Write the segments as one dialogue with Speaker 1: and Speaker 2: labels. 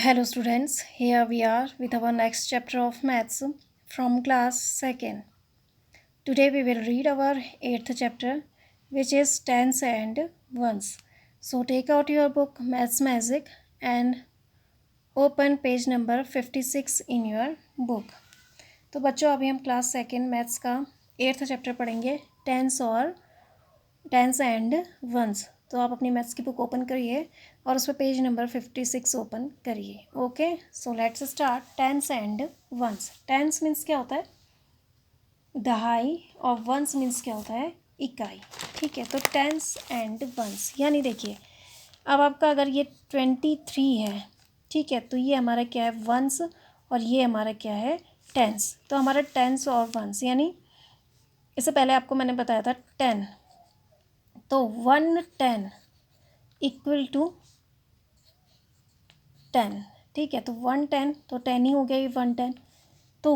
Speaker 1: Hello students, here we are with our next chapter of maths from class 2nd. Today we will read our 8th chapter which is tens and ones. So take out your book Maths Magic and open page number 56 in your book. तो बच्चों अभी हम class 2nd maths का 8th chapter पढ़ेंगे tense and once. तो आप अपनी maths की बुक ओपन करिए और उस पर पेज नंबर 56 ओपन करिए। Okay, so let's start tens and ones. टेंस मीन्स क्या होता है? दहाई, और वंस मीन्स क्या होता है? इकाई। ठीक है, तो टेंस एंड वंस यानी देखिए, अब आपका अगर ये 23 है, ठीक है, तो ये हमारा क्या है? वंस, और ये हमारा क्या है? टेंस। तो हमारा टेंस और वंस यानी इससे पहले आपको मैंने बताया था 10, तो 110 इक्वल टू 10। ठीक है, तो 110 तो 10 ही हो गया, ये 110। तो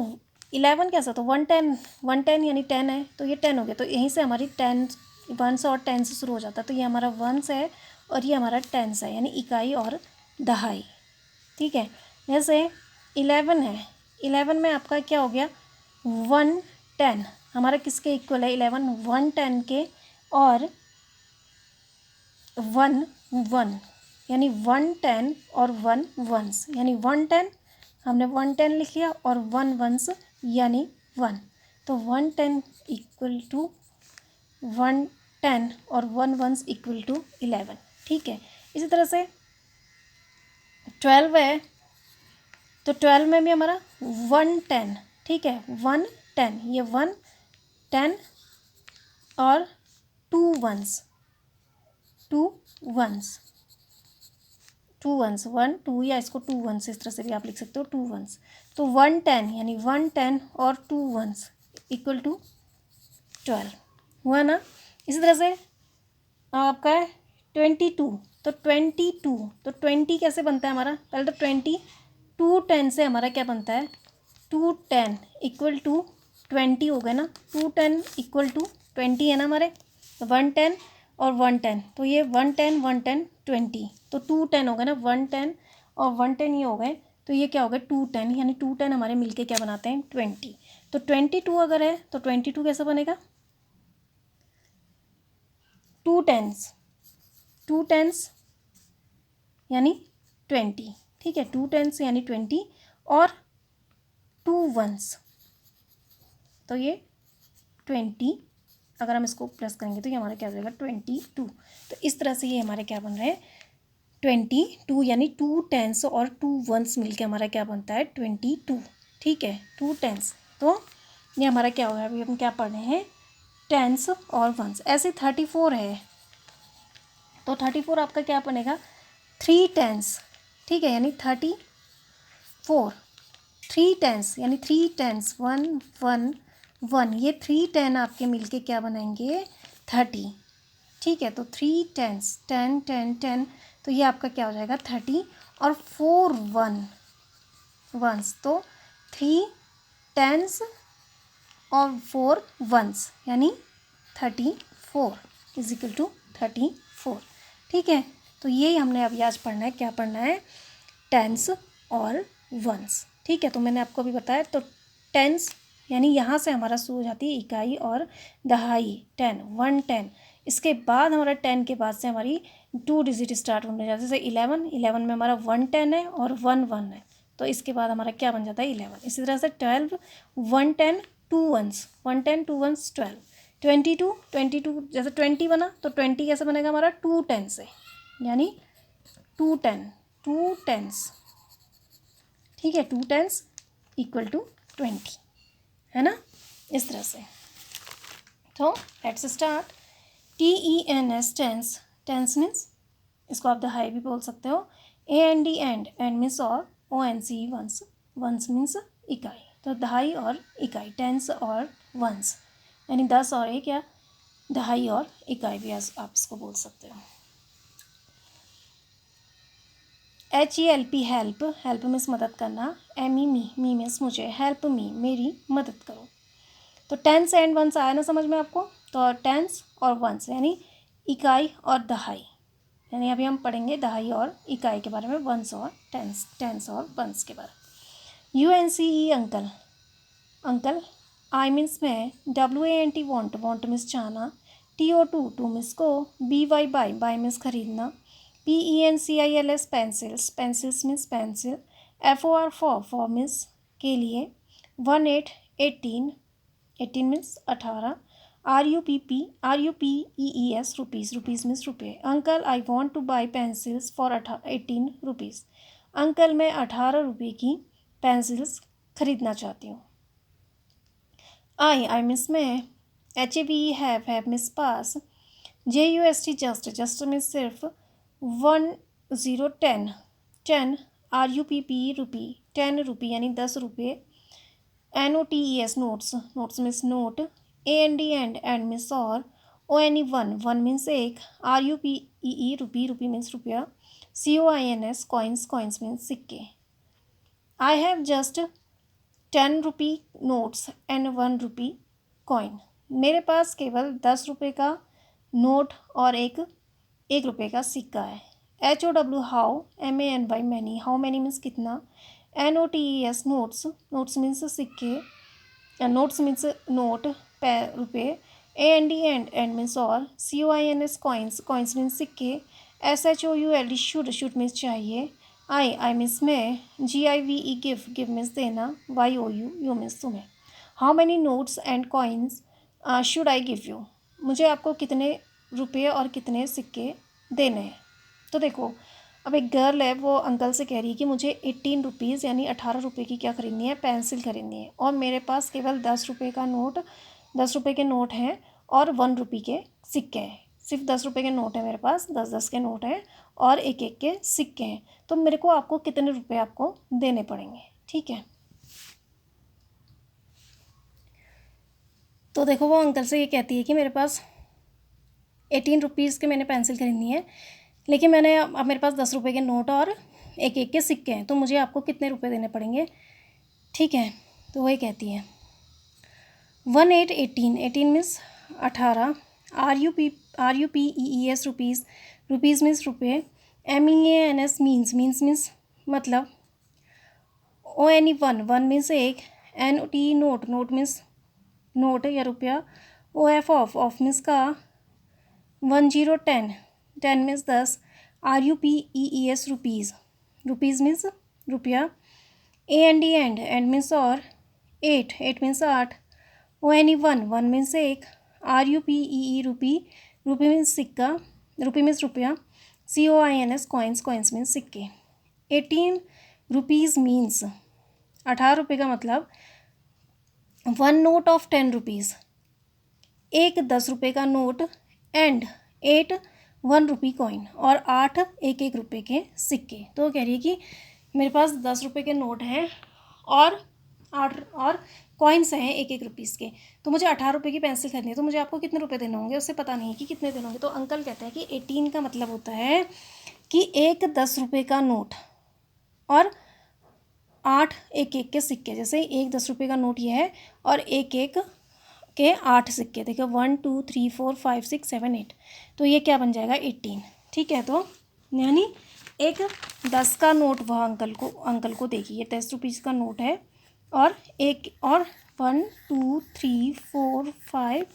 Speaker 1: 11 कैसा? तो 110 यानी 10 है, तो ये 10 हो गया। तो यहीं से हमारी 10 वंस और 10 से शुरू हो जाता है। तो ये हमारा वंस है और ये हमारा टेंस है, यानी इकाई और दहाई। ठीक है, जैसे 11 है, 11 में आपका क्या हो गया? 110 हमारा किसके इक्वल है? 11 110 के, और 1 यानी 110 और 1 वंस, यानी 110 हमने 110 लिख लिया और 1 वंस यानी 1। तो 110 इक्वल टू 110 और 1 वंस इक्वल टू 11। ठीक है, इसी तरह से 12 है, तो 12 में भी हमारा 110। ठीक है, 110, ये 110 और 2 वंस, 1 2, या इसको 2 वंस इस तरह से भी आप लिख सकते हो, 2 वंस। तो 110 यानी 110 और 2 वंस इक्वल टू 12 हुआ ना। इसी तरह से आपका है 22, तो 22, तो 20 कैसे बनता है हमारा? पहले तो 210 से हमारा क्या बनता है? 210 इक्वल टू 20 हो गया ना। 210 इक्वल टू 20 है ना हमारे, 110 और 110, तो ये 110 110 20, तो 210 हो गया ना। 110 और 110 ये हो गए, तो ये क्या हो गया? 210, यानी 210 हमारे मिलके क्या बनाते हैं? 20। तो 22 अगर है तो 22 कैसे बनेगा? 2 टेंस यानी 20। ठीक है, 2 टेंस यानी 20 और 2 वंस, तो ये 20। अगर हम इसको प्लस करेंगे तो ये हमारा क्या हो जाएगा? 22। तो इस तरह से ये हमारे क्या बन रहे हैं? 22, यानी 2 टेंस और 2 वंस मिलके हमारा क्या बनता है? 22। ठीक है, 2 टेंस। तो ये हमारा क्या हो गया? अभी हम क्या पढ़ रहे हैं? टेंस और वंस। ऐसे 34 है, तो 34 आपका क्या बनेगा? 3 टेंस। ठीक है, यानी 34, 3 टेंस यानी 3 टेंस, 1 1 1, ये 3 10 आपके मिलके क्या बनाएंगे? 30। ठीक है, तो 3 टेंस, 10 10 10, तो ये आपका क्या हो जाएगा? 30, और 4 वंस, तो 3 टेंस और 4 वंस यानी 34 इज इक्वल टू 34। ठीक है, तो ये हमने अभी आज पढ़ना है। क्या पढ़ना है? टेंस और वंस। ठीक है, तो मैंने आपको अभी बताया। तो टेंस यानी यहाँ से हमारा शुरू हो जाती है इकाई और दहाई, 10 110। इसके बाद हमारा 10 के बाद से हमारी 2 डिजिट स्टार्ट होने जाते हैं। जैसे 11 में हमारा 110 है और 1 1 है, तो इसके बाद हमारा क्या बन जाता है? 11। इसी तरह से 12 110 2 वंस, 110 2 वंस 12। 22 जैसे 20 बना, तो 20 कैसे बनेगा हमारा? 2 10 से, यानी 2 टेंस। ठीक है, 2 टेंस इक्वल टू 20, है ना, इस तरह से। तो let's start. TENS tens, tens means इसको आप दहाई भी बोल सकते हो। AND एंड मीन्स और ONC वंस, वंस मीन्स इकाई। तो दहाई और इकाई, टेंस और वंस, यानी 10 और 1, या दहाई और इकाई भी आप इसको बोल सकते हो। HELP हेल्प, हेल्प मीन्स मदद करना। ME मी मीन्स मुझे, हेल्प मी मेरी मदद करो। तो टेंस एंड वंस आया ना समझ में आपको? तो टेंस और वंस यानी इकाई और दहाई। यानी अभी हम पढ़ेंगे दहाई और इकाई के बारे में, वंस और टेंस और वंस के बारे में। UNCE uncle, uncle I means मैं, WANT वांट मीन्स चाहना, TO टू मीन्स को, BY बाय मीन्स खरीदना, PENCILS pencils, pencils means pencil, FOR for means के लिए, 18 मीन्स 18, RUPEES रुपीज़ मीन्स रुपये। Uncle I want two by pencils for 18 rupees, uncle मैं 18 रुपये की पेंसिल्स खरीदना चाहती हूँ। आई मीन्स मैं, HAVE have means pass, JUST just means सिर्फ, 10 RUPPE रुपी, 10 रुपी यानी 10 रुपये, NOTES notes means note, AND and means और, ONE वन मीन्स एक, RUPEE रुपी मीन्स रुपया, COINS कॉइन्स मीन्स सिक्के। I have just 10 rupee notes and 1 rupee coin, मेरे पास केवल 10 रुपये का नोट और एक रुपये का सिक्का है। HOW how, MANY many, how many means कितना, NOTES नोट्स मीन्स सिक्के, नोट्स मीन्स नोट रुपये, AND एंड मीन्स और, COINS कॉइन्स मीन्स सिक्के, SHOULD शुड मीन्स चाहिए, आई मीन्स मैं, GIVE गिव मीन्स देना, YOU मीन्स तुम्हें। How many notes and coins should I give you, मुझे आपको कितने रुपये और कितने सिक्के देने हैं। तो देखो अब एक गर्ल है, वो अंकल से कह रही है कि मुझे 18 रुपीज़ यानी 18 रुपये की क्या खरीदनी है, पेंसिल खरीदनी है, और मेरे पास केवल 10 रुपये का नोट, 10 रुपये के नोट हैं और 1 रुपये के सिक्के हैं। सिर्फ 10 रुपये के नोट है मेरे पास, 10 के नोट हैं और एक के सिक्के हैं। तो मेरे को आपको कितने रुपए आपको देने पड़ेंगे, ठीक है। तो देखो वो अंकल से ये कहती है कि मेरे पास 18 रुपीज़ के मैंने पेंसिल खरीदनी है, लेकिन मैंने अब मेरे पास 10 रुपये के नोट और एक के सिक्के हैं, तो मुझे आपको कितने रुपए देने पड़ेंगे, ठीक है। तो वही कहती है 18 मीन्स 18, RUPEES रुपीज़ मीन्स रुपये, MEANS मीन्स मतलब, ONE वन मीन्स एक, NOT नोट मीन्स नोट या रुपया, OF ऑफ मीन्स का, 10 मीन्स 10, RUPEES रुपीज़ मीन्स रुपया, AND एंड मीन्स और, 8 मीन्स 8, ONE वन मीन्स एक, RUPEE रुपी मीन्स सिक्का, रुपी मीन्स रुपया, COINS कॉइन्स मीन्स सिक्के। 18 रुपीज़ मीन्स 18 रुपये का मतलब, 1 नोट ऑफ 10 रुपीज़, एक 10 रुपये का नोट, एंड 8 1 रुपी कॉइन, और 8 एक रुपये के सिक्के। तो वो कह रही है कि मेरे पास 10 रुपये के नोट हैं और 8 और कॉइन्स हैं एक रुपीज़ के, तो मुझे 18 रुपये की पेंसिल खरीदनी है, तो मुझे आपको कितने रुपए देने होंगे, उससे पता नहीं है कि कितने देने होंगे। तो अंकल कहते हैं कि 18 का मतलब होता है कि एक 10 रुपये का नोट और 8 एक के सिक्के, जैसे एक 10 रुपये का नोट ये है और एक के 8 सिक्के, देखो 1 2 3 4 5 6 7 8, तो ये क्या बन जाएगा 18, ठीक है। तो यानी एक 10 का नोट वह अंकल को देगी, ये 10 रुपीज़ का नोट है, और 1 2 3 4 5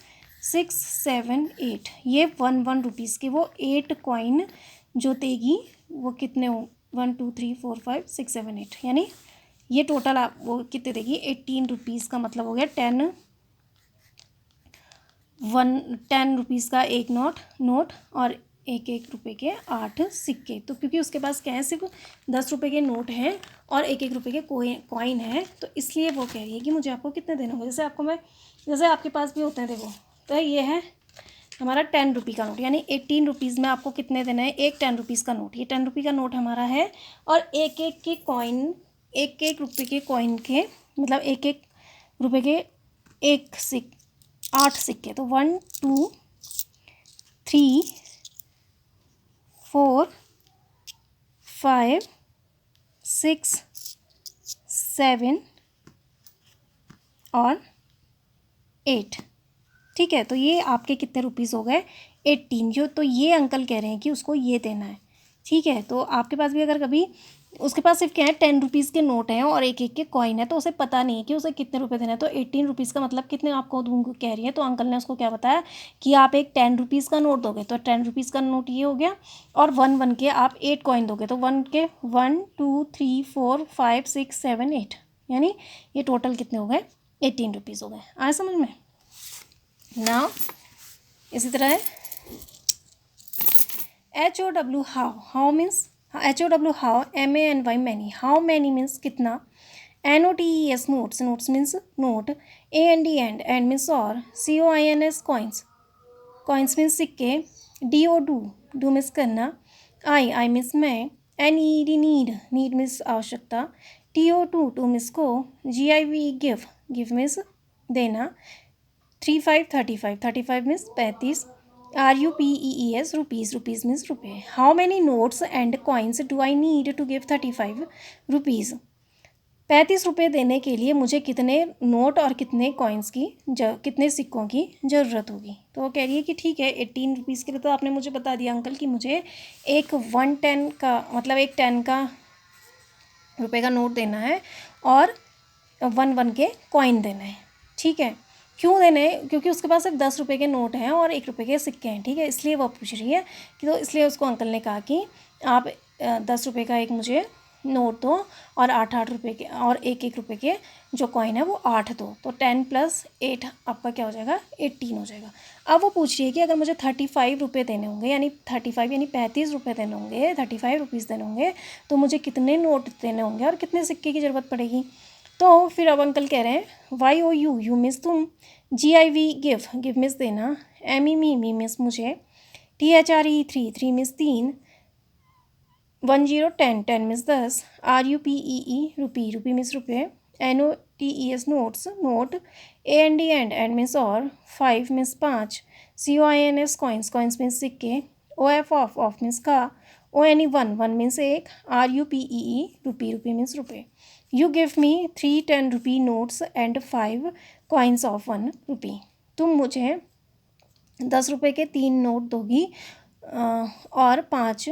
Speaker 1: 6 7 8, ये 1 रुपीज़ के वो 8 कॉइन जो देगी वो कितने हो, 1 2 3 4 5 6 7 8, यानी ये टोटल आप वो कितने देगी 18 रुपीज़ का मतलब हो गया 10 रुपीज़ का एक नोट और एक रुपये के 8 सिक्के। तो क्योंकि उसके पास क्या है, सिर्फ 10 रुपये के नोट हैं और एक रुपये के कॉइन है, तो इसलिए वो कह रही है कि मुझे आपको कितने देने होंगे। जैसे आपके पास भी होते हैं, देखो तो ये है हमारा 10 रुपये का नोट, यानी 18 रुपीज़ में आपको कितने देना है, एक 10 रुपीज़ का नोट, ये 10 रुपये का नोट हमारा है, और एक के कॉइन, एक रुपये के कॉइन के मतलब एक रुपये के 8 सिक्के, तो 1 2 3 4 5 6 7 और 8, ठीक है। तो ये आपके कितने रुपीज़ हो गए, 18 जो, तो ये अंकल कह रहे हैं कि उसको ये देना है। ठीक है, तो आपके पास भी अगर कभी उसके पास सिर्फ क्या है 10 रुपीज़ के नोट हैं और एक एक के कॉइन है, तो उसे पता नहीं है कि उसे कितने रुपए देना है। तो 18 रुपीज़ का मतलब कितने आपको दूंगा कह रही है, तो अंकल ने उसको क्या बताया कि आप एक 10 रुपीज़ का नोट दोगे, तो 10 रुपीज़ का नोट ये हो गया, और 1 1 के आप 8 कॉइन दोगे, तो 1 के 1 2 3 4 5 6 7 8, यानी ये टोटल कितने हो गए 18 रुपीज़ हो गए। आए समझ में। नाउ इसी तरह है HOW how means HOW how MANY many, how many means कितना, NOTES notes, notes means note, AND and means और, COINS कॉइन्स, कॉइन्स मीन्स सिक्के, DO डू मीन्स करना, I मीन्स मैं, NED नीड मीन्स आवश्यकता, TO to means को, GIV give means देना, 35 35 means 35, RUPEES rupees means रुपये। How many notes and coins do I need to give 35 rupees, 35 रुपये देने के लिए मुझे कितने नोट और कितने कॉइन्स की कितने सिक्कों की ज़रूरत होगी। तो वो कह रही है कि ठीक है 18 रुपीज़ के लिए तो आपने मुझे बता दिया अंकल कि मुझे एक 110 का मतलब एक 10 का रुपये का नोट देना है और 1 1 के कॉइन देना है। ठीक है, क्यों देने, क्योंकि उसके पास सिर्फ 10 रुपये के नोट हैं और 1 रुपये के सिक्के हैं। ठीक है, इसलिए वो पूछ रही है कि, तो इसलिए उसको अंकल ने कहा कि आप 10 रुपये का एक मुझे नोट दो और 8 रुपये के और 1 रुपये के जो कॉइन है वो 8 दो, तो 10 + 8 आपका क्या हो जाएगा 18 हो जाएगा। अब वो पूछ रही है कि अगर मुझे 35 रुपये देने होंगे, यानी 35 यानी 35 रुपये देने होंगे, 35 रुपीज़ देने होंगे, तो मुझे कितने नोट देने होंगे और कितने सिक्के की ज़रूरत पड़ेगी। तो फिर अब अंकल कह रहे हैं YOU यू मीन्स तुम, GIV गिव मीन्स देना, ME मी मीन्स मुझे, THRE थ्री मीन्स 3, 10 10 मीन्स 10, RUPEE रुपी मीन्स रुपये, NOTES notes note, and means और, 5 मीन्स 5, COINS कॉइन्स मीन्स सिक्के, OF ऑफ मीन्स का, ONE 1 मीन्स एक, RUPEE रुपी मीन्स रुपये। You give me 3 10 rupee notes and 5 coins of 1 रुपी, तुम मुझे 10 रुपये के 3 नोट दोगी और 5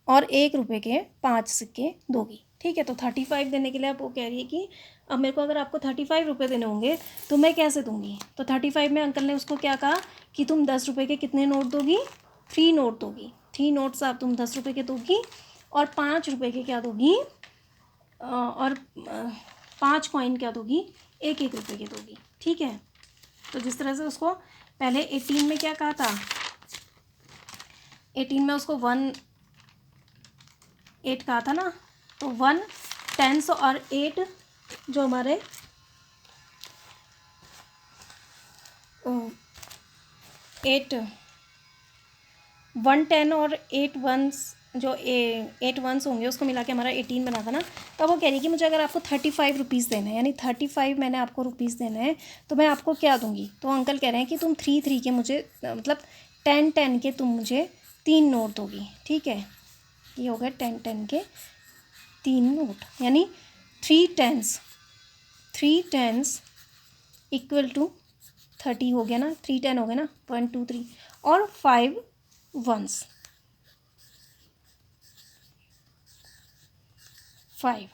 Speaker 1: और 1 रुपये के 5 सिक्के दोगी। ठीक है, तो 35 देने के लिए अब वो कह रही है कि अब मेरे को अगर आपको 35 रुपये देने होंगे तो मैं कैसे दूंगी। तो 35 में अंकल ने उसको क्या कहा कि तुम 10 रुपये के कितने नोट दोगी, 3 नोट दोगी, 3 नोट्स आप तुम 10 रुपये के दोगी और 5 रुपये के क्या दोगी, और 5 कॉइन क्या दोगी 1 रुपये के दोगी। ठीक है, तो जिस तरह से उसको पहले 18 में क्या कहा था, 18 में उसको 1 8 कहा था ना, तो 1 10 और 8 जो हमारे 8 1 10 और 8 1s जो 8 1s होंगे उसको मिला के हमारा 18 बना था ना। तो वो कह रही है कि मुझे अगर आपको 35 रुपीज़ देना है, यानी 35 मैंने आपको रुपीज़ देना है, तो मैं आपको क्या दूंगी। तो अंकल कह रहे हैं कि तुम 3 3 के मुझे मतलब 10 10 के तुम मुझे 3 नोट दोगी। ठीक है, ये हो गए 10 10 के 3 नोट, यानी 3 10s इक्वल टू 30 हो गया ना, 3 10 हो गया ना, 1 2 3 और 5 1s 5।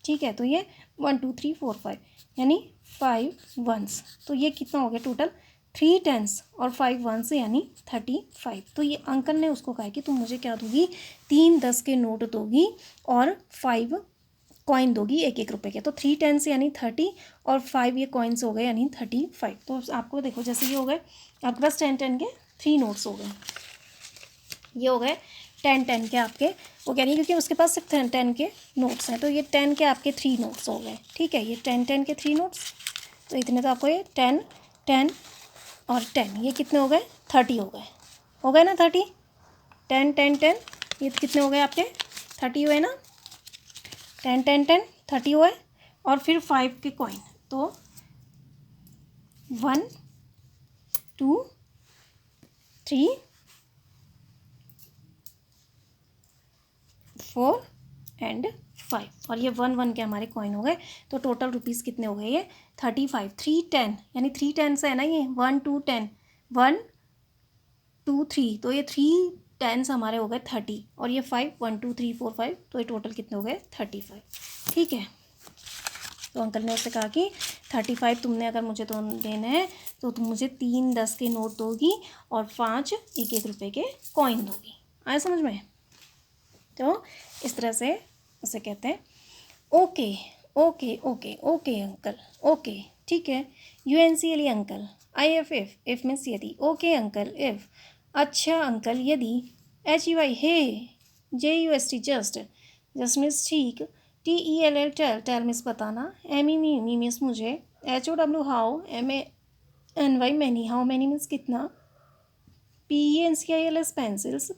Speaker 1: ठीक है, तो ये 1 2 3 4 5 यानी 5 1s, तो ये कितना हो गया टोटल 3 10s और 5 1s यानी 35। तो ये अंकल ने उसको कहा कि तुम मुझे क्या दोगी, 3 10 के नोट दोगी और 5 कॉइन दोगी 1 रुपये के। तो 3 10s यानी 30 और 5 ये कॉइन्स हो गए यानी 35। तो आपको देखो जैसे ये हो गए आपके पास 10 10 के 3 नोट्स हो गए, ये हो गए 10 10 के आपके, वो कह रही है क्योंकि उसके पास सिर्फ 10 10 के नोट्स हैं, तो ये 10 के आपके 3 नोट्स हो गए। ठीक है, ये 10 10 के 3 नोट्स, तो इतने तो आपको ये 10 10 और 10 ये कितने हो गए 30 हो गए ना 30, 10 10 10 ये कितने हो गए आपके 30 हुए ना, 10 10 10 30 हुए और फिर 5 के कॉइन, तो 1 2 3 4 एंड 5 और ये 1 1 के हमारे कॉइन हो गए। तो टोटल रुपीज़ कितने हो गए ये 35। 3 10 यानी 3 10 से है ना, ये 1 2 10 1 3, तो ये 3 टेंस हमारे हो गए 30, और ये 5, 1 2 3 4 5, तो ये टोटल कितने हो गए 35। ठीक है, तो अंकल ने उससे कहा कि 35 तुमने अगर मुझे तो देना है तो तुम मुझे 3 10 के नोट दोगी और 5 1 रुपये के कॉइन दोगी। आया समझ में? तो इस तरह से उसे कहते हैं okay okay okay okay uncle, okay ठीक है। UNCLE uncle, IF if means यदि, ओके अंकल इफ, अच्छा अंकल यदि, HEY hey, JUST just, just means ठीक, TELL टेल मीन्स बताना, ME मीन्स मुझे, HOW how, MANY many, how many means कितना, PENCILS pencils,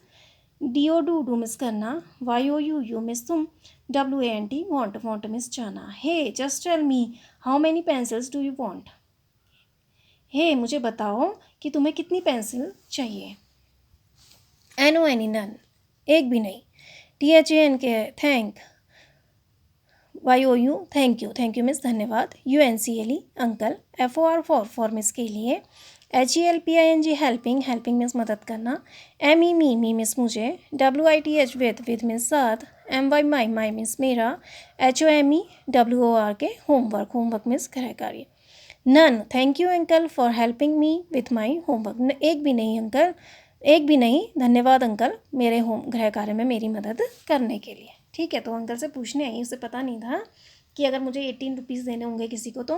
Speaker 1: DO do means करना, YOU means तुम, WANT want means जाना। Hey just tell me how many pencils do you want, हे मुझे बताओ कि तुम्हें कितनी पेंसिल चाहिए। NO एनी नन, एक भी नहीं। THANK thank, YOU thank you miss धन्यवाद। UNCLE uncle, FOR for miss के लिए, HELPING हेल्पिंग मिस मदद करना, ME मी मिस मुझे, WITH विद मिस साथ, MY माई मिस मेरा, HOME WOR के होमवर्क मिस गृह कार्य। None thank you uncle for helping me with my homework, एक भी नहीं अंकल, एक भी नहीं धन्यवाद अंकल मेरे गृह कार्य में मेरी मदद करने के लिए। ठीक है, तो अंकल से पूछने आई, उसे पता नहीं था कि अगर मुझे 18 रुपीज़ देने होंगे किसी को तो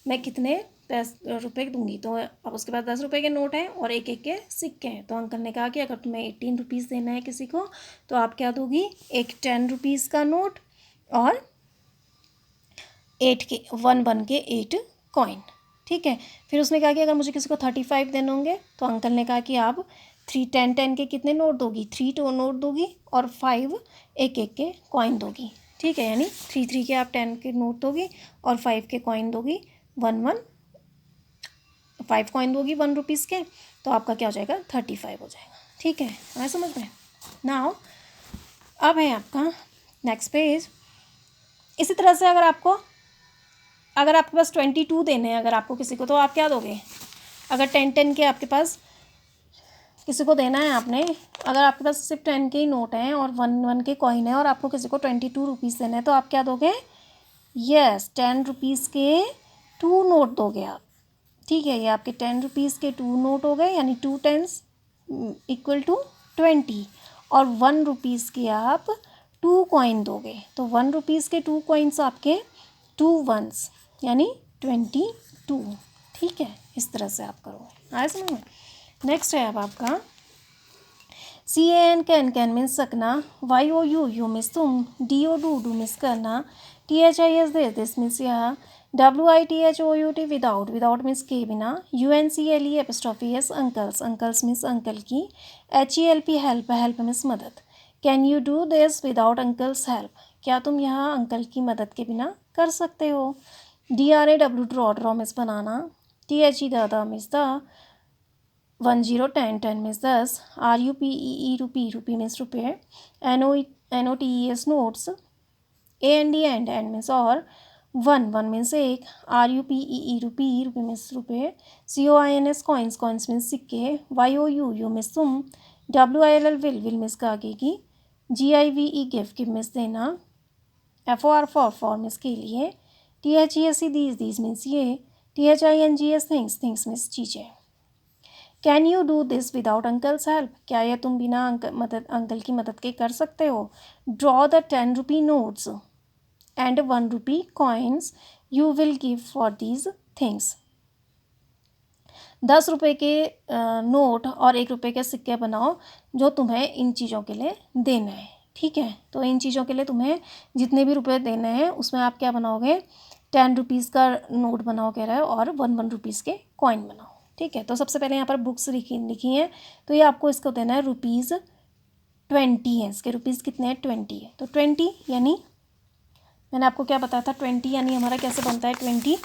Speaker 1: मैं कितने रुपये दूंगी। तो अब उसके पास 10 रुपये के नोट हैं और 1 1 के सिक्के हैं। तो अंकल ने कहा कि अगर तुम्हें 18 रुपीज़ देना है किसी को तो आप क्या दोगी, एक 10 रुपीज़ का नोट और 1 के 8 कॉइन। ठीक है, फिर उसने कहा कि अगर मुझे किसी को 35 देने होंगे तो अंकल ने कहा कि आप 10 के कितने नोट दोगी, 3 नोट दोगी और 5 1 1 के कॉइन दोगी। ठीक है, यानी 3 के आप 10 के नोट दोगी और 5 के कॉइन दोगी, 5 कॉइन दोगी 1 रुपीज़ के, तो आपका क्या हो जाएगा 35 हो जाएगा। ठीक है, मैं समझ में। नाउ अब है आपका नेक्स्ट पेज। इसी तरह से अगर आपके पास 22 देने हैं अगर आपको किसी को, तो आप क्या दोगे। अगर 10 के आपके पास किसी को देना है आपने, अगर आपके पास सिर्फ 10 के ही नोट हैं और 1 के कॉइन है और आपको किसी को 22 रुपीज़ देना है, तो आप क्या दोगे, यस 10 रुपीज़ के 2 नोट दोगे आप। ठीक है, ये आपके 10 रुपीज़ के 2 नोट हो गए, यानी 2 10s इक्वल टू 20, और 1 रुपीज़ के आप 2 कॉइन दोगे, तो 1 रुपीज़ के 2 कॉइन्स आपके 2 1s यानी 22। ठीक है, इस तरह से आप करोगे। आया समझ में। नेक्स्ट है अब आपका CAN कैन मीन्स सकना, YOU मीन्स तुम, DO डू मीन्स करना, THIS दिस मीन्स यहाँ, WITHOUT विदाउट मीन्स के बिना, UNCLE apostrophe S uncle's means uncle की, HELP हेल्प मीन्स मदद। Can you do this without uncle's help, क्या तुम यहाँ अंकल की मदद के बिना कर सकते हो। DRAW ड्रॉ मीन्स बनाना, THE दादा मीन्स द, 10 10 मीन्स 10, RUPEE रूपी मीन्स रुपये, NOTES नोट्स, AND मीन्स और, 1 मीन्स एक, RUPEE रूपी मीन्स रुपये, COINS कॉइन्स मीन्स सिक्के, YOU मीन्स तुम, WILL विल मीन्स का आगे की, GIVE गिफ्ट मीन्स देना, FOR फॉर मीन्स के लिए, THESE दीज मीन्स ये, THINGS थिंग्स मीन्स चीज़ें। Can you do this without uncle's help, क्या यह तुम बिना अंकल की मदद के कर सकते हो। Draw the 10 rupee notes and 1 rupee coins you will give for these things, 10 रुपये के नोट और 1 रुपये के सिक्के बनाओ जो तुम्हें इन चीज़ों के लिए देना है। ठीक है, तो इन चीज़ों के लिए तुम्हें जितने भी रुपये देने हैं उसमें आप क्या बनाओगे, 10 रुपीज़ का नोट बनाओ कह रहा है और 1 रुपीज़ के कॉइन बनाओ। ठीक है, तो सबसे पहले यहाँ पर बुक्स लिखी हैं, तो ये आपको इसको देना है ₹20 है, इसके रुपीज़ कितने हैं 20 है, तो 20 यानी मैंने आपको क्या बताया था, 20 यानी हमारा कैसे बनता है 20,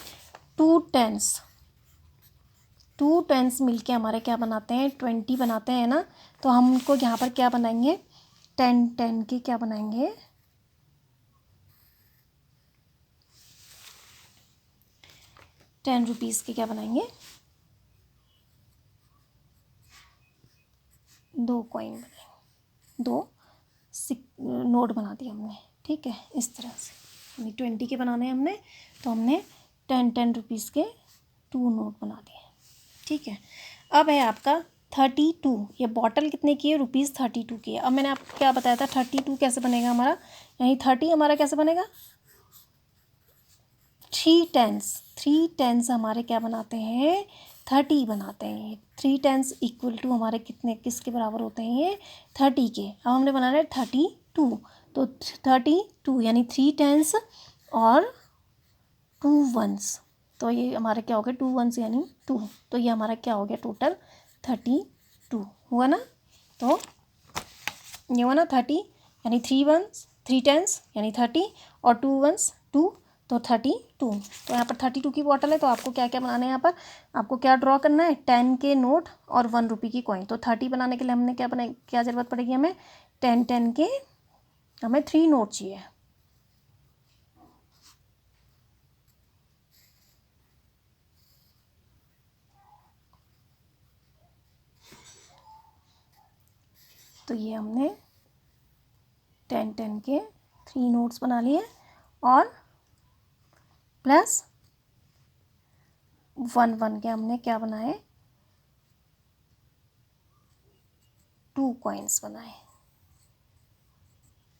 Speaker 1: 2 10s मिलके हमारे क्या बनाते हैं 20 बनाते हैं ना। तो हम उनको यहाँ पर क्या बनाएंगे, 10 के क्या बनाएंगे, 10 रुपीज़ के क्या बनाएंगे, 2 कॉइन बनाए, 2 नोट बना दिए हमने, ठीक है, इस तरह से। यानी 20 के बनाने हैं हमने, तो हमने 10 रुपीज़ के 2 नोट बना दिए, ठीक है। अब है आपका 32। ये बॉटल कितने की है? ₹32 की है। अब मैंने आपको क्या बताया था 32 कैसे बनेगा हमारा, यानी 30 हमारा कैसे बनेगा, 3 टेंस हमारे क्या बनाते हैं, 30 बनाते हैं। 3 टेंस इक्वल टू हमारे कितने, किसके बराबर होते हैं ये, 30 के। अब हमने बनाना है 32, तो 32 यानी 3 टेंस और 2 वंस, तो ये हमारे क्या हो गया, 2 वंस यानी 2, तो ये हमारा क्या हो गया टोटल 32 हुआ ना। तो ये हुआ ना 30 यानी 3 टेंस यानी 30 और 2 वंस 2, तो 32। तो यहाँ पर 32 की बॉटल है, तो आपको क्या क्या बनाना है, यहाँ पर आपको क्या ड्रॉ करना है, 10 के नोट और 1 रुपये की कॉइन। तो 30 बनाने के लिए हमने क्या ज़रूरत पड़ेगी, हमें 10 के हमें 3 नोट चाहिए। तो ये हमने 10 के 3 नोट्स बना लिए और प्लस 1 के हमने क्या बनाए, 2 कॉइन्स बनाए।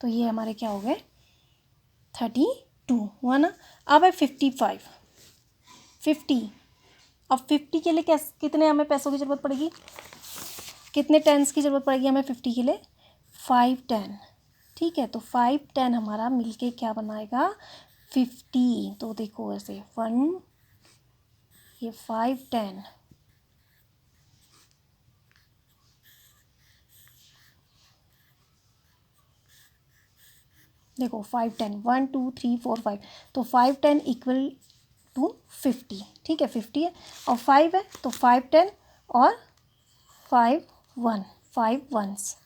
Speaker 1: तो ये हमारे क्या हो गए 32 हुआ ना। अब है 55, 50। अब 50 के लिए कितने हमें पैसों की ज़रूरत पड़ेगी, कितने टेंस की ज़रूरत पड़ेगी हमें 50 के लिए, 5 10, ठीक है। तो 5 10 हमारा मिलके क्या बनाएगा 50। तो देखो ऐसे 1, ये 5 10, देखो 5 10 1 2 3 4 5, तो 5 10 इक्वल टू 50, ठीक है। 50 है और 5 है, तो 5 10 और 5 1, 5 वंस,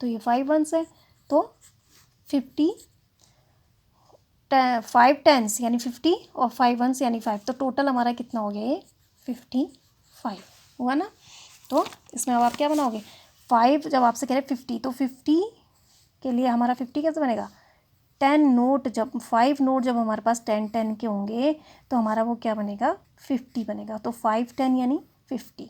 Speaker 1: तो ये 5 वंस है। तो 50 5 टेंस यानी 50 और 5 वंस यानी 5, तो टोटल हमारा कितना हो गया ये 55 हुआ ना। तो इसमें अब आप क्या बनाओगे, 5 जब आपसे कह रहे 50, तो 50 के लिए हमारा 50 कैसे बनेगा, 10 नोट, जब 5 नोट जब हमारे पास 10 के होंगे तो हमारा वो क्या बनेगा 50 बनेगा। तो 5 10 यानी 50,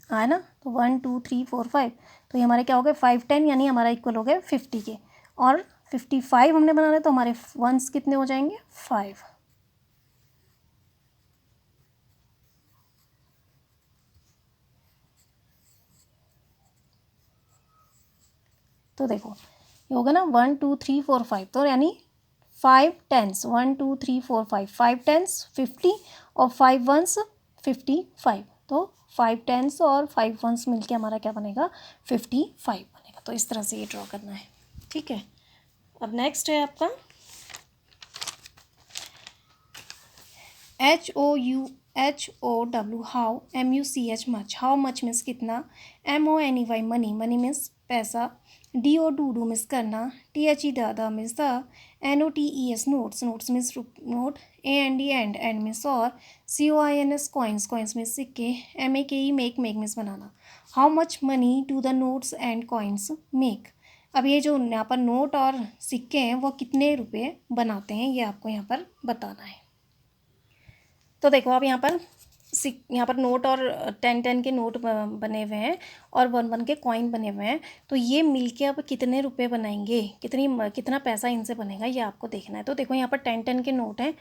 Speaker 1: है ना। तो 1 2 3 4 5, तो ये हमारे क्या हो गए 5 10 यानी हमारा इक्वल हो गए 50 के। और 55 हमने बनाना है, तो हमारे वंस कितने हो जाएंगे 5। तो देखो ये होगा ना 1 2 3 4 5, तो यानी 5 टेंस 1 2 3 4 5, 5 टेंस 50 और 5 वंस 55, तो 5 टेंस और 5 वंस मिलके हमारा क्या बनेगा 55 बनेगा। तो इस तरह से ये ड्रॉ करना है, ठीक है। अब नेक्स्ट है आपका HOUW how, MUCH much, how much means कितना, MONEY मनी, मनी मीन्स पैसा, DO डू मीन्स करना, THE दादा means the, NOTES notes, notes means note, AND and means और, COINS कॉइन्स, कॉइन्स मीन्स सिक्के, MAKE make means banana. How much money do the notes and coins make. अब ये जो यहाँ पर note और सिक्के हैं वो कितने रुपए बनाते हैं, ये आपको यहाँ पर बताना है। तो देखो आप यहाँ पर नोट और 10 के नोट बने हुए हैं और 1 के कॉइन बने हुए हैं, तो ये मिलके अब कितने रुपए बनाएंगे, कितना पैसा इनसे बनेगा, ये आपको देखना है। तो देखो यहाँ पर 10 के नोट हैं,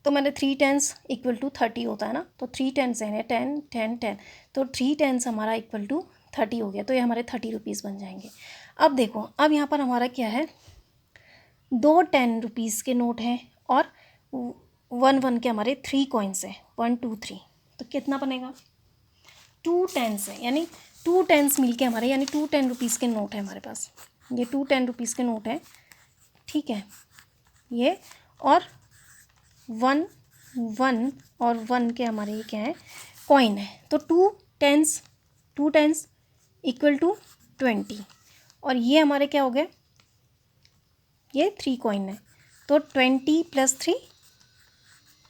Speaker 1: तो मैंने 3 टेंस इक्वल टू 30 होता है ना, तो 3 टेंस है 10 10 10, तो 3 टेंस हमारा इक्वल टू 30 हो गया, तो ये हमारे 30 रुपीज़ बन जाएंगे। अब देखो अब यहाँ पर हमारा क्या है, 2 10 रुपीज़ के नोट हैं और 1 के हमारे 3 कॉइन्स हैं 1 2 3, तो कितना बनेगा 2 टेंस है, यानी 2 टेंस मिल के हमारे, यानी 2 10 रुपीज़ के नोट है हमारे पास, ये 2 10 रुपीज़ के नोट है, ठीक है ये। और 1 और 1 के हमारे ये क्या है कॉइन है, तो 2 टेंस इक्वल टू 20, और ये हमारे क्या हो गए ये 3 कॉइन है, तो 20 + 3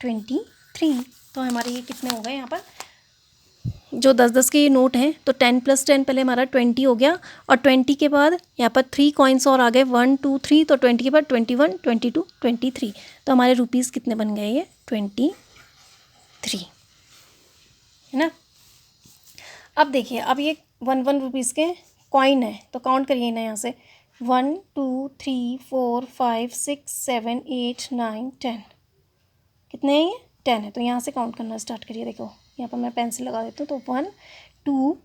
Speaker 1: 23। तो हमारे ये कितने हो गए यहाँ पर, जो 10-10 के ये नोट हैं, तो 10 + 10 पहले हमारा 20 हो गया, और 20 के बाद यहाँ पर 3 कॉइन्स और आ गए, 1 2 3, तो 20 के बाद 21 22 23, तो हमारे रुपीज़ कितने बन गए, ये 23, है ना। अब देखिए, अब ये 1 रुपीज़ के कॉइन है, तो काउंट करिए ना यहाँ से, 1 2 3 4 5 6 7 8 9 10, कितने हैं ये, 10 है। तो यहाँ से काउंट करना स्टार्ट करिए। देखो यहाँ पर मैं पेंसिल लगा देती हूँ, तो 1 2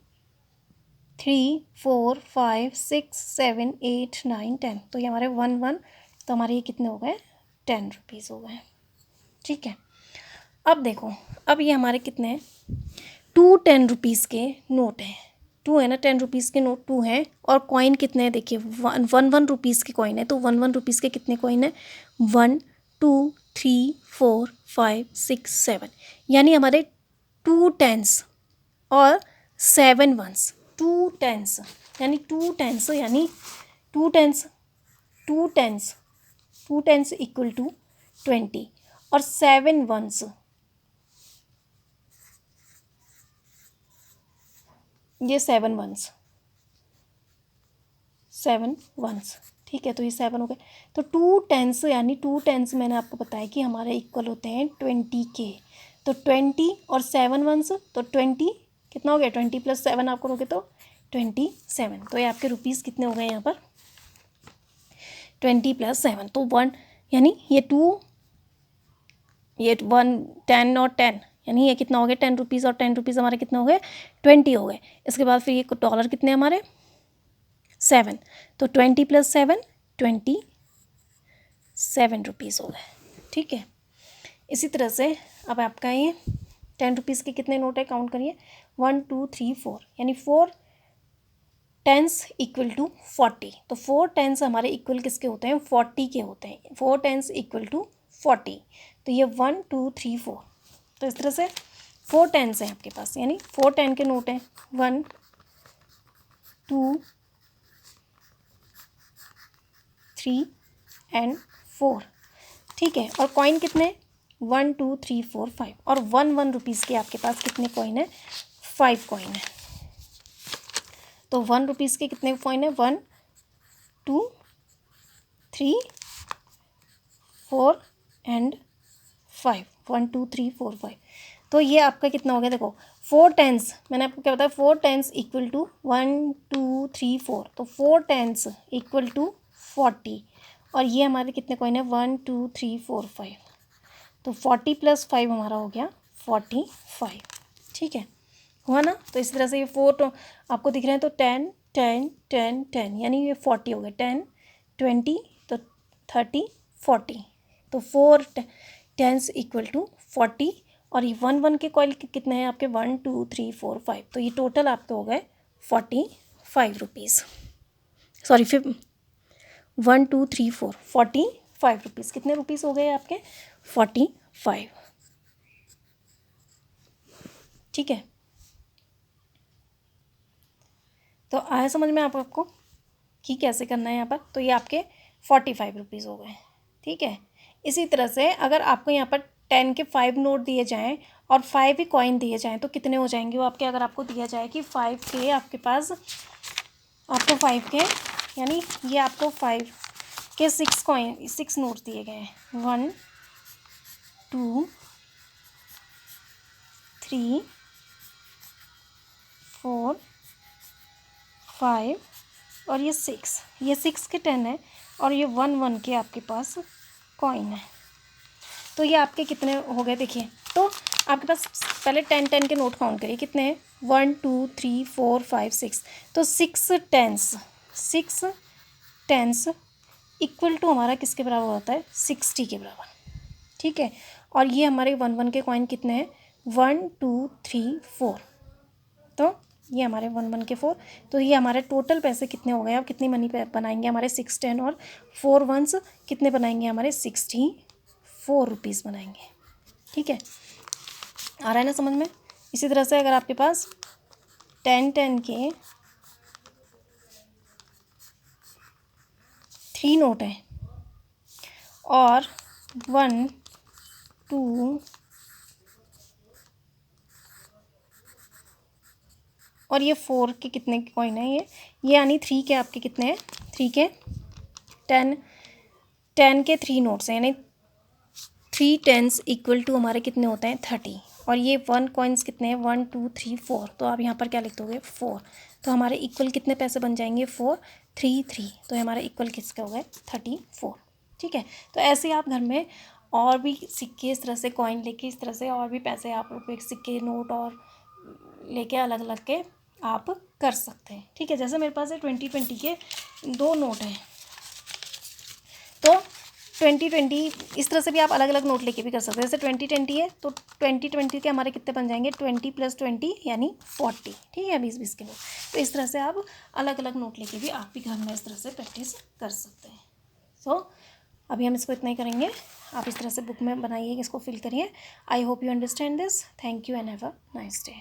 Speaker 1: 3 4 5 6 7 8 9 10, तो ये हमारे 1 1, तो हमारे ये कितने हो गए, 10 रुपीज़ हो गए। ठीक है, अब देखो, अब ये हमारे कितने हैं, 2 10 रुपीज़ के नोट हैं, 2 है ना, 10 रुपीज़ के नोट 2 हैं, और कॉइन कितने हैं, देखिए 1 रुपीज़ के कॉइन है, तो 1 रुपीज़ के कितने कॉइन है, 1 2 3 4 5 6 7, यानी हमारे 2 10s और 7 1s, 2 10s यानी 2 10s, यानी 2 10s 2 10s 2 10s equal to 20, और 7 1s, ये 7 1s 7 1s, ठीक है, तो ये 7 हो गए। तो 2 10s यानी 2 10s मैंने आपको बताया कि हमारे इक्वल होते हैं 20 के, तो 20 और 7 1s, तो 20 कितना हो गया, 20 + 7 आप करोगे तो 27, तो ये आपके रुपीज़ कितने हो गए यहाँ पर, 20 + 7, तो 1, यानी ये 2, ये 1 10 और 10, यानी ये कितना हो गया, 10 रुपीज़, और 10 रुपीज़ हमारे कितने हो गए, 20 हो गए। इसके बाद फिर ये डॉलर कितने हमारे, 7, तो 20 + 7 27 रुपीज़ हो गए। ठीक है, इसी तरह से अब आपका ये 10 रुपीज़ के कितने नोट है, काउंट करिए, 1 2 3 4, यानी 4 10s इक्वल टू 40, तो 4 10s हमारे इक्वल किसके होते हैं, 40 के होते हैं, 4 10s इक्वल टू 40, तो ये 1 2 3 4, तो इस तरह से 4 10s हैं आपके पास, यानी 4 10 के नोट हैं, 1 2 3 एंड 4, ठीक है, और कॉइन कितने, 1 2 3 4 5, और 1 रुपीज़ के आपके पास कितने कॉइन है, 5 कॉइन है। तो 1 रुपीज़ के कितने कॉइन है, 1 2 3 4 एंड 5, 1 2 3 4 5, तो ये आपका कितना हो गया, देखो 4 10s, मैंने आपको क्या बताया, 4 10s इक्वल टू 1 2 3 4, तो 4 10s इक्वल टू 40, और ये हमारे कितने कॉइन है, 1 2 3 4 5, तो 40 + 5 हमारा हो गया 45, ठीक है, हुआ ना। तो इस तरह से ये 4 तो आपको दिख रहे हैं, तो 10 10 10 10, यानी ये 40 हो गए, 10 20, तो 30 40, तो 4 10s इक्वल टू 40, और ये 1 के कॉइन कितने हैं आपके, 1 2 3 4 5, तो ये टोटल आपके हो गए 45 रुपीज़, सॉरी 1 2 3 4 45 रुपीज़, कितने रुपीज़ हो गए आपके, 45, ठीक है। तो आया समझ में आपको कि कैसे करना है यहाँ पर, तो ये आपके 45 रुपीज़ हो गए, ठीक है। इसी तरह से अगर आपको यहाँ पर 10 के 5 नोट दिए जाएं और 5 ही कॉइन दिए जाएं, तो कितने हो जाएंगे वो आपके, अगर आपको दिया जाए कि 5 के आपके पास, आपको 5 के, यानी ये आपको 5 के 6 कॉइन 6 नोट दिए गए हैं, 1 2 3 4 5 और ये 6 के 10 है, और ये 1 के आपके पास कॉइन है, तो ये आपके कितने हो गए, देखिए। तो आपके पास पहले 10 10 के नोट काउंट करिए, कितने हैं, 1 2 3 4 5 6, तो 6 10s इक्वल टू हमारा किसके बराबर होता है, 60 के बराबर, ठीक है। और ये हमारे 1 के कॉइन कितने हैं, 1 2 3 4, तो ये हमारे 1 के 4, तो ये हमारे टोटल पैसे कितने हो गए, अब कितनी मनी बनाएंगे हमारे, 6 10 और 4 1s कितने बनाएंगे हमारे, 64 रुपीज़ बनाएंगे, ठीक है। आ रहा है ना समझ में। इसी तरह से अगर आपके पास 10 10 के 3 नोट हैं, और 1 2 और ये 4 के कितने कॉइन है ये यानी 3 के आपके कितने हैं 3 के 10 के 3 नोट्स हैं यानी 3 10s इक्वल टू हमारे कितने होते हैं 30 और ये 1 कॉइन्स कितने हैं 1 2 3 4 तो आप यहाँ पर क्या लिख दोगे 4 तो हमारे इक्वल कितने पैसे बन जाएंगे 4 3 3 तो हमारा इक्वल किसके हो गए 34 ठीक है। तो ऐसे आप घर में और भी सिक्के इस तरह से कॉइन लेके इस तरह से और भी पैसे आप रुपये सिक्के नोट और लेके अलग अलग के आप कर सकते हैं ठीक है। जैसे मेरे पास है 2020 के 2 नोट हैं तो 2020 इस तरह से भी आप अलग अलग नोट लेके भी कर सकते हैं। जैसे 2020 है तो 2020 के हमारे कितने बन जाएंगे 20 + 20 यानी 40 ठीक है 20 के नोट। तो इस तरह से आप अलग अलग नोट लेके भी आप भी घर में इस तरह से प्रैक्टिस कर सकते हैं। सो अभी हम इसको इतना ही करेंगे। आप इस तरह से बुक में बनाइए इसको फिल करिए। I hope you understand this. Thank you and have a nice day.